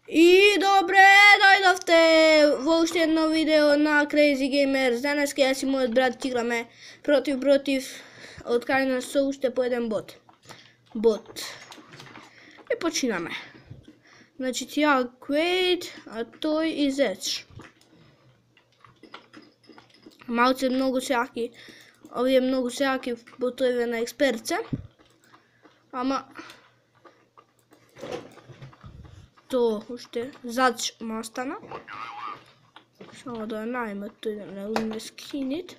И добре, дојдовте во уште едно видео на Crazy Gamers. Денеска јас и мојот брат играме против од кај нас со уште по еден бот. И починаме. Значи ја Quaid, а тој и Zech. Малце многу сеаки, овие многу сеаки ботове на експерце. Ама то уште Зач ма остана. Само да најме тој да не uzme скинит.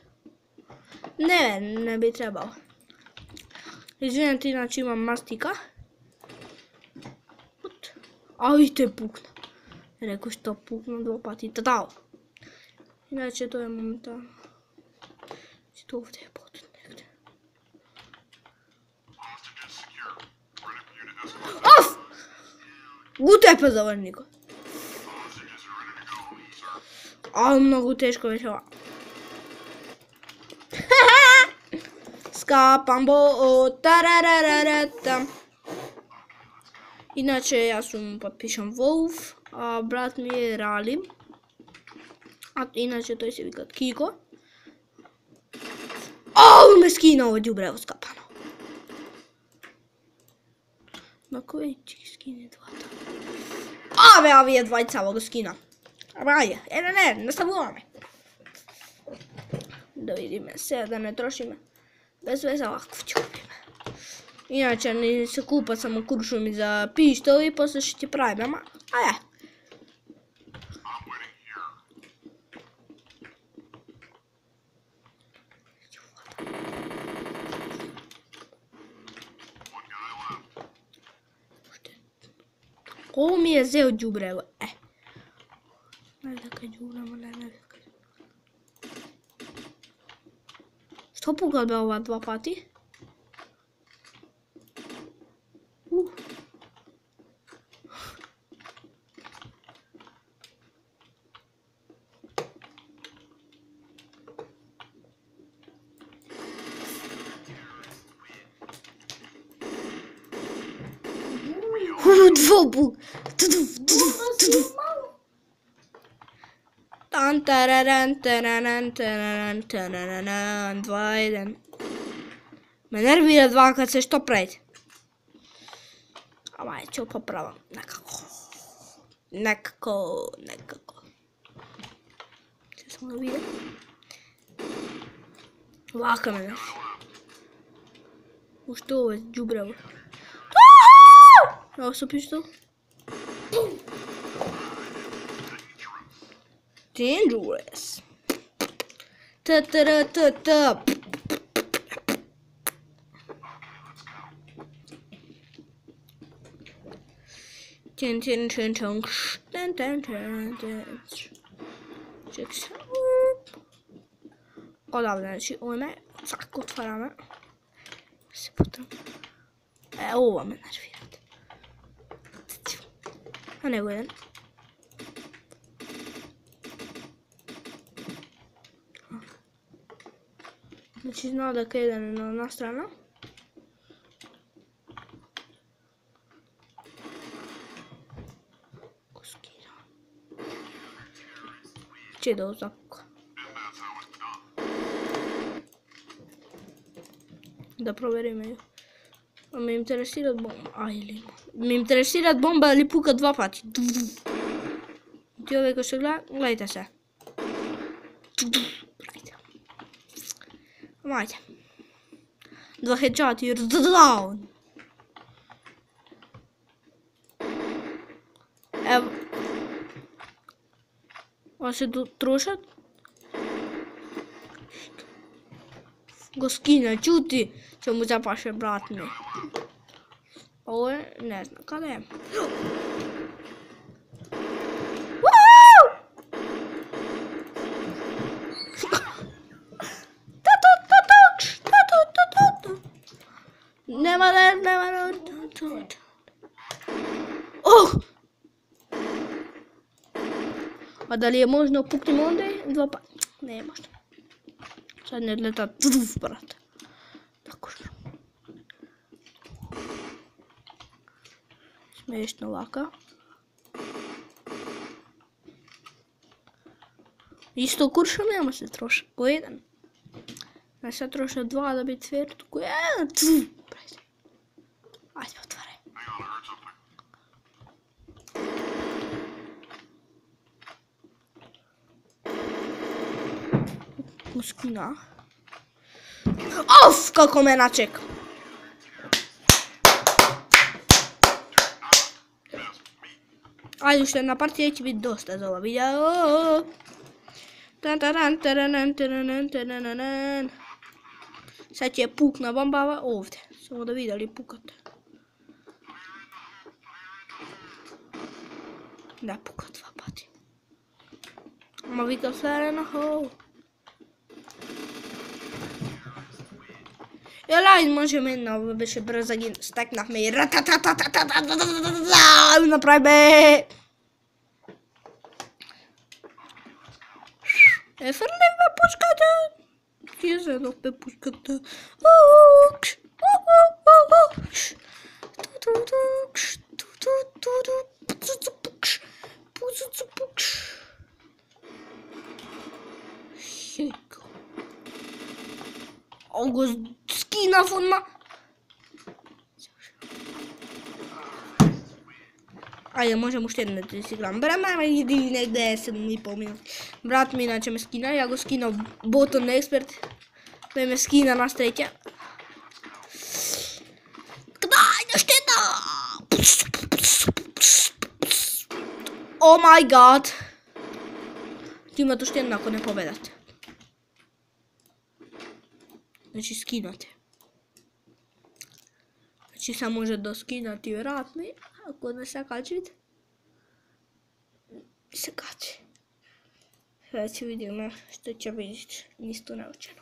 Не би требало. Извинете, иначе имам мастика. Ај те пукна. Реко што пукна 2 пати. Татао. Иначе тоа е моментално. Што овде е бот негде. Оф! Го тепе заврнико. Многу тешко беше ова. Скапам тарарарарата. Иначе јас сум подпишан Wolf, а брат ми е Рали. А иначе тој се вика Кико. Ме скина ово ѓубрево скапано. На кој ќе скине двата? Овие двајца го скина. Ајде, не, наставуваме. Да видиме, сега да не трошиме. Без веза лако ќе купиме. Иначе не се купат само куршуми за пиштол и после ще ти правим, ама ајде. Кој ми е зел ѓубрево? Најде кај ѓубрево, најде кај ѓубрево. Што пукал бе ова 2 пати? Двобу! Тан-тараран, тараран, тараран, тараран, 2-1. Ме нервира 2 кад се што пред. Ама ќе поправам некако. Ќе само да видам. Лака ме нервира. Уште ово е ѓубрево. Evo su pištol. Dangerous. Ta-ta-ta-ta-ta. Tin-tin-tin-tin. Tin-tin-tin-tin. Чекс. Odavde, znači ovime svako otvarame. Se potom. Ovo me nervira. A nego jedan. Znači znao da je jedan na ona strana. Koskira. Če da uzaka. Da proverimo ju. Me интересира bomba. Me интересира bomba ali puka 2 pati. Ti ove ko se gledajte se. Ajde. 2 headshot i down. Evo. Ovo se trošat. Го скина, чути, че му запаше брат ми. Ovo je, ne znam kada je. Nema. A da li je možno puknimo onda 2 pa? Ne možda. Sad ne leta brate. Tako što. Smiješno laka. Isto kurša nema se troša, ko jedan. Ja sad troša 2 da bi cvjertu ko jedan. Ajde, otvaraj. Uskina. Of, kako me načeka. Ajde, što jedna partija će biti dosta za ova video. Sad će pukna bombava ovdje. Samo da vidjeli pukate. Da puka 2 pati. Ma vidjel sve na ho. Jel, ajde, možemo jedna više brzo steknat me i napravi be. Efendim me puškate. Jezenog me puškate. Ovo skina von ma. Ajde, možemo še jedno da si igram. Brama idi negde 7,5 minuti. Brat mi inače me skina, ja go skina Boton Expert. Da me skina na streća. Kdaj da šteta? Oh my god. Ti ima to štena ako ne pobedate. Znači skinate. Znači sam može doskinati vjerojatno. Ako ne se kačit. Se kači. Sada ću vidjeti što će vidjeti. Nisto naučeno.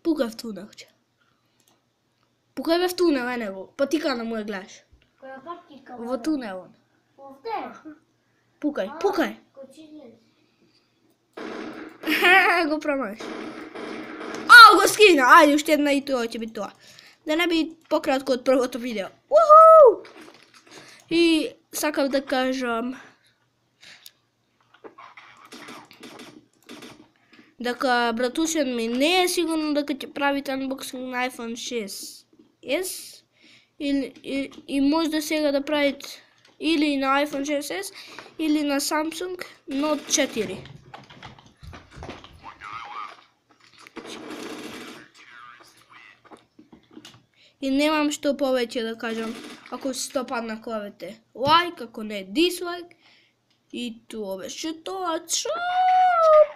Pukaj v tu naučen. Pukaj v tu ne nego. Pa ti kana moje gledaš. V tu ne on. Pukaj, pukaj. Go promaš. Au, go skina, ajde, još jedna i to će biti to. Da ne bi pokratko od prvog video. Uhu! I sakav da kažem. Дека братушен ми не е сигурно дека ќе правите unboxing на iPhone 6s и може да сега да правите или на iPhone 6s или на Samsung Note 4. I nemam što poveće da kažem, ako se to padne klavete like, ako ne dislike. I to već je to, čao!